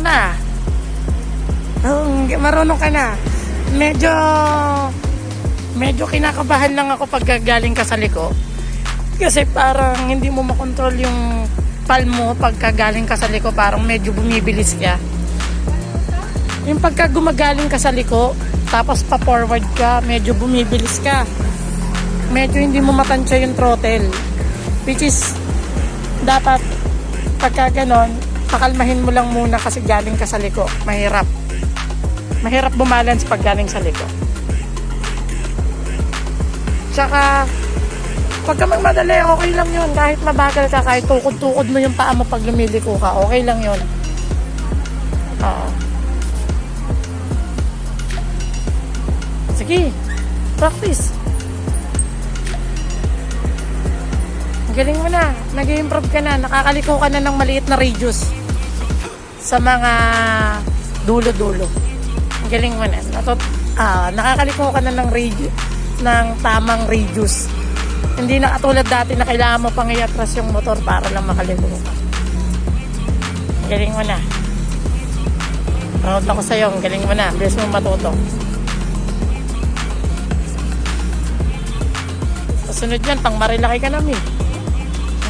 na. Marunong ka na. Medyo kinakabahan lang ako pag galing ka sa liko. Kasi parang hindi mo makontrol yung palm mo pagka galing ka sa liko, parang medyo bumibilis ka. Yung pagka gumagaling ka sa liko, tapos pa-forward ka, medyo bumibilis ka. Medyo hindi mo matansya yung throttle. Which is, dapat pagka ganon, pakalmahin mo lang muna kasi galing ka sa liko. Mahirap bumalance pag galing sa liko. Tsaka pagka magmadali, okay lang yun. Kahit mabagal ka, kahit tukod-tukod mo yung paa mo pag lumiliko ka, okay lang yun. Sige, practice. Galing mo na, nag-i-improve ka na, nakakaliko ka na ng maliit na radius sa mga dulo-dulo. Galing mo na. Nakakaliko ka na ng radius, ng tamang radius. Hindi na katulad dati na kailangan mo pang i-atras yung motor para lang makaliko ka. Galing mo na. Proud ako sa'yo, galing mo na. Bilis mo matuto. Kasunod yan, pang marilaki ka namin.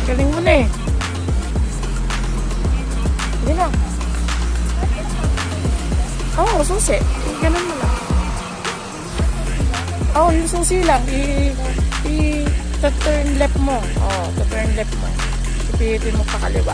Galing mo na eh. Hindi na. Oo, susi. Ganun mo lang. Oo, yung susi lang. I-turn left mo. Oo, turn left mo. Ipihitin mo pa kaliwa.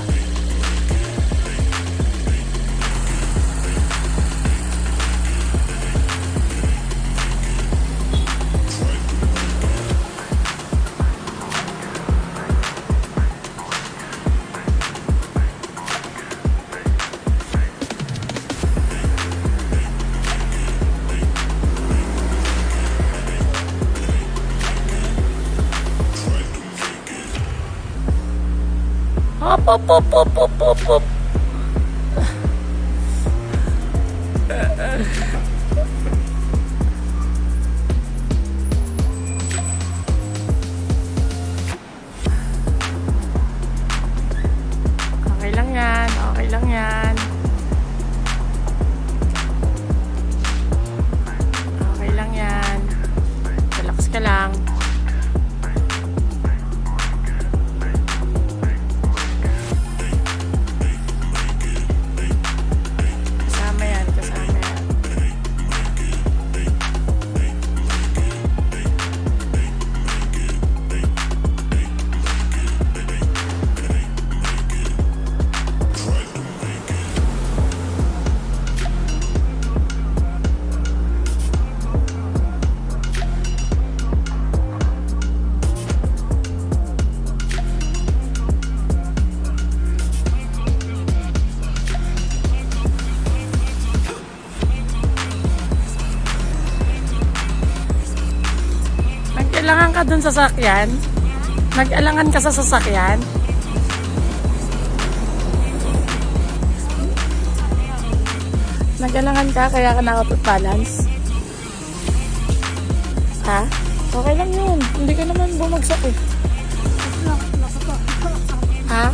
Hop. Okay lang yan. Okay lang yan. Okay lang yan. Relax ka lang. Nag-alangan ka dun sa sasakyan? Nag-alangan ka sa sasakyan? Nag-alangan ka kaya ka nakapag-balance? Ha? Okay lang yun. Hindi ka naman bumagsak eh. Ha?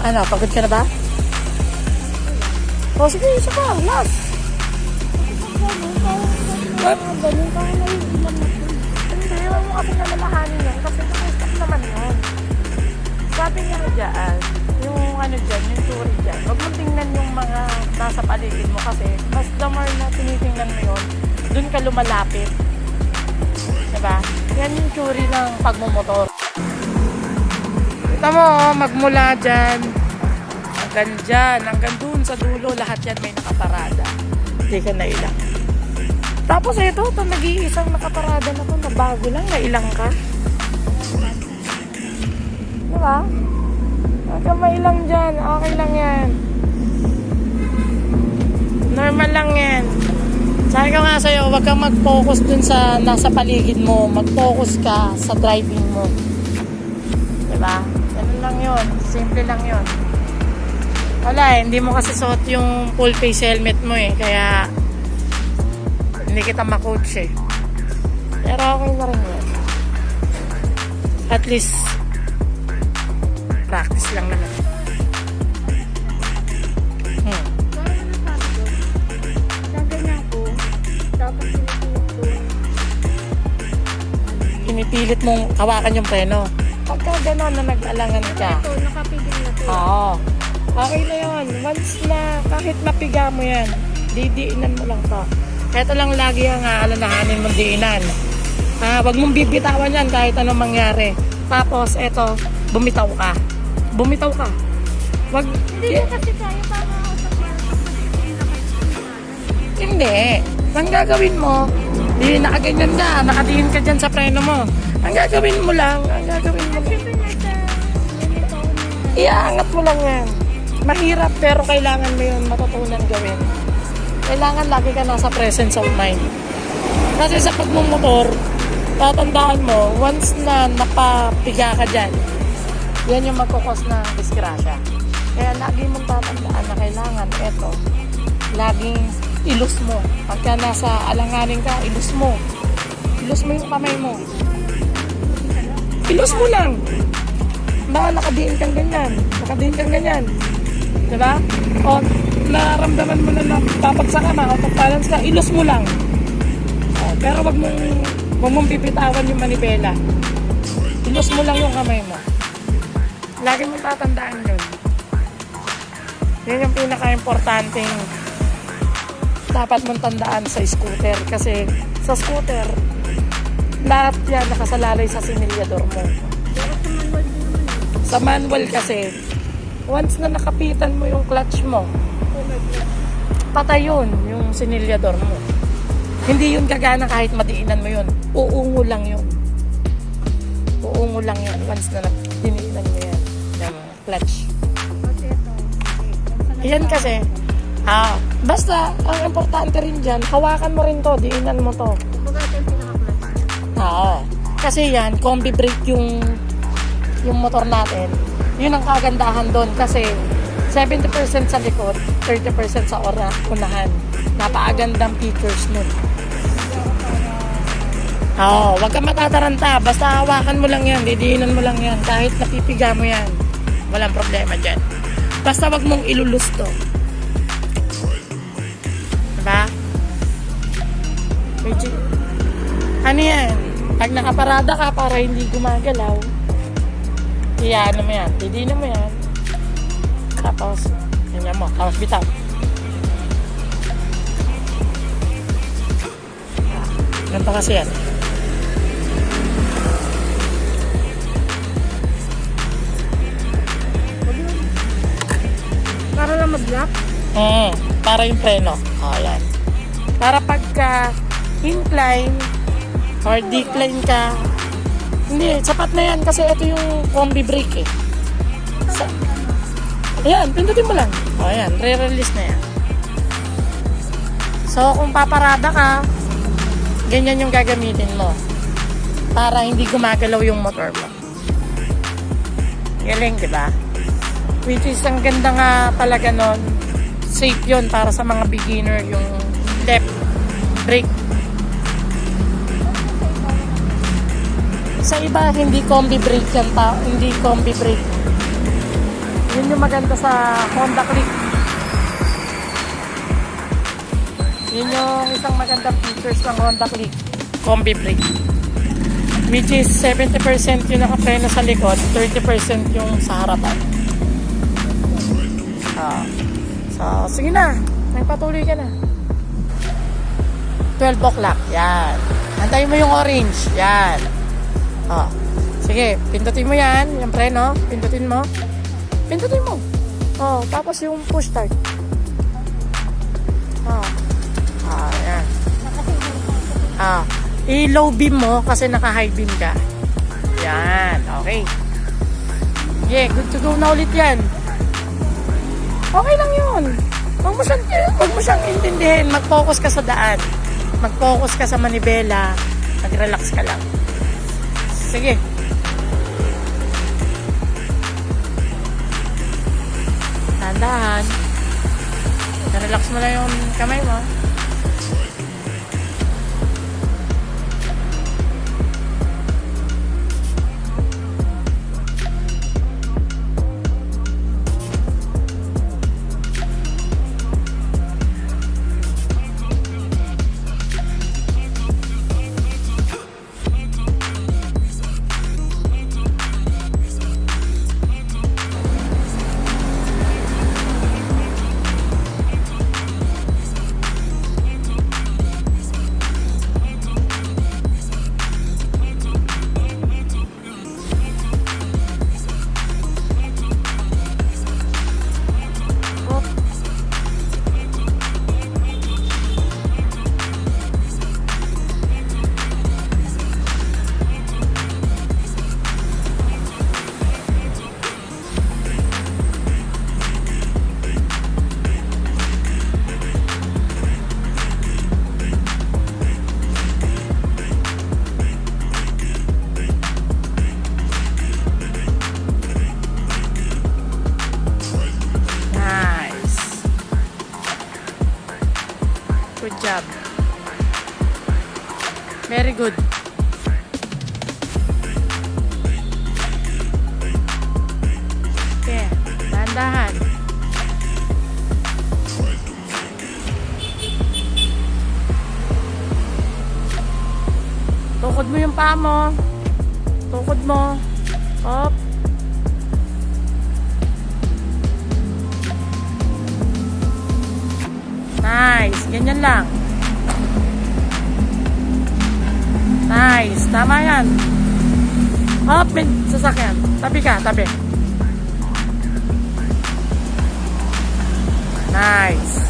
Ano? Pagod ka na ba? O sige, isa pa. Last. Hindi mo kasi nalalahanin yan kasi nakastop naman yun. Sabi nga dyan, yung ano dyan, yung tour dyan, huwag mo tingnan yung mga nasa paligid mo kasi mas the more na tinitingnan mo yun, dun ka lumalapit. Diba? Yan yung theory ng pagmumotor. Kita mo, magmula dyan hanggang dun sa dulo, lahat yan may nakaparada. Hindi ka nailang. Tapos ito, nag-iisang nakaparada na to, na bago lang, nailang ka. Diba? Huwag ka mailang dyan, okay lang yan. Normal lang yan. Sabi ko nga sa'yo, huwag kang mag-focus dun sa nasa paligid mo. Mag-focus ka sa driving mo. Diba? Ganun lang yun. Simple lang yun. Wala eh, hindi mo kasi suot yung full face helmet mo eh. Kaya hindi kita ma-coach eh. Pero okay na rin yun. At least practice lang naman. pinipilit mong hawakan yung preno. Pagka gano'n na nag-alangan ka, Ito, nakapigil na to. oo, okay na yun. Once na kahit mapiga mo yan, didiinan mo lang to. Ito lang lagi ang alalahanin mong diinan. Wag mong bibitawan yan kahit anong mangyari. Tapos, eto, bumitaw ka. Bumitaw ka. Wag, Hindi na kasi tayo para sa hindi. Ang gagawin mo, di nakaganyan ka, nakatingin ka dyan sa preno mo. Ang gagawin mo lang. Siyempre nasa limitaw na. Iaangat mo lang yan. Mahirap pero kailangan mo yun matutunan gawin. Kailangan lagi ka nasa presence of mind. Kasi sa pagmumotor, tatandaan mo, once na napapiga ka dyan, yan yung magkukos na disgrasya. Kaya lagi mong tatandaan na kailangan, eto, laging ilus mo. Pagka nasa alanganin ka, ilus mo. Ilus mo yung kamay mo. Ilus mo lang. Baka nakadiin kang ganyan. Diba? O naramdaman mo na papagsak ka, makapag-balance ka, ilus mo lang. O, pero wag mong pipitawan yung manibela. Ilus mo lang yung kamay mo. Lagi mong tatandaan yun. Yan yung pinaka-importanting dapat mong tandaan sa scooter. Kasi sa scooter, lahat yan nakasalalay sa sinilyador mo. Pero sa manual din naman. Sa manual kasi, once na nakapitan mo yung clutch mo, patay yun, yung sinilyador mo. Hindi yun gagana kahit madiinan mo yun. Uungo lang yun. Uungo lang yun once na diniinan mo yan ng clutch. Kasi ito. Yan kasi, basta, ang importante rin dyan, hawakan mo rin to, diinan mo to. Kumbaga ito yung pinaka-clutch. Oo. Kasi yan, combi brake yung motor natin. Yun ang kagandahan doon kasi 70% sa likod, 30% sa unahan. Napakagandang features nun. Oo, wag ka matataranta. Basta hawakan mo lang yan, didiinan mo lang yan. Kahit napipiga mo yan, walang problema dyan. Basta wag mong ilulus to. Diba? Ano yan? Pag nakaparada ka para hindi gumagalaw, ano mo yan, didiinan mo yan. Tapos, ganyan mo, tapos bitaw. Ganito kasi yan. Para lang mag-lock. Para yung preno. Yan. Para pagka incline or decline ka, hindi, sapat na yan kasi ito yung combi brake eh. Ayan, pindutin mo lang. Ayan, re-release na yan. So, kung paparada ka, ganyan yung gagamitin mo. Para hindi gumagalaw yung motor mo. Galing, di ba? Which is, ang ganda nga talaga nun. Safe yun para sa mga beginner yung left brake. Sa iba, hindi combi brake yan pa. Hindi combi brake. Yun yung maganda sa Honda Click. Yun yung isang magandang features ng Honda Click. Combi brake. Which is 70% yung nakapreno sa likod, 30% yung sa harapan. So, sige na. Nagpatuloy ka na. 12 o'clock. Yan. Antayin mo yung orange. Yan. Sige, pindutin mo yan. Yung preno. Pindutin mo. Tapos yung push start. Yan. I-low beam mo kasi naka-high beam ka. Yan. Okay. Yeah, good to go na ulit yan. Okay lang yun. Huwag mo siyang intindihin. Mag-focus ka sa daan. Mag-focus ka sa manibela. Mag-relax ka lang. Sige. Dahan-dahan. Relax mo lang yung kamay mo. Very good. Okay, dahan-dahan. Tukod mo yung paa mo. Tukod mo. Hop. Nice. Ganyan lang. Nice. Tama yan. Hop, may sasakyan. Tabi ka, tabi. Nice.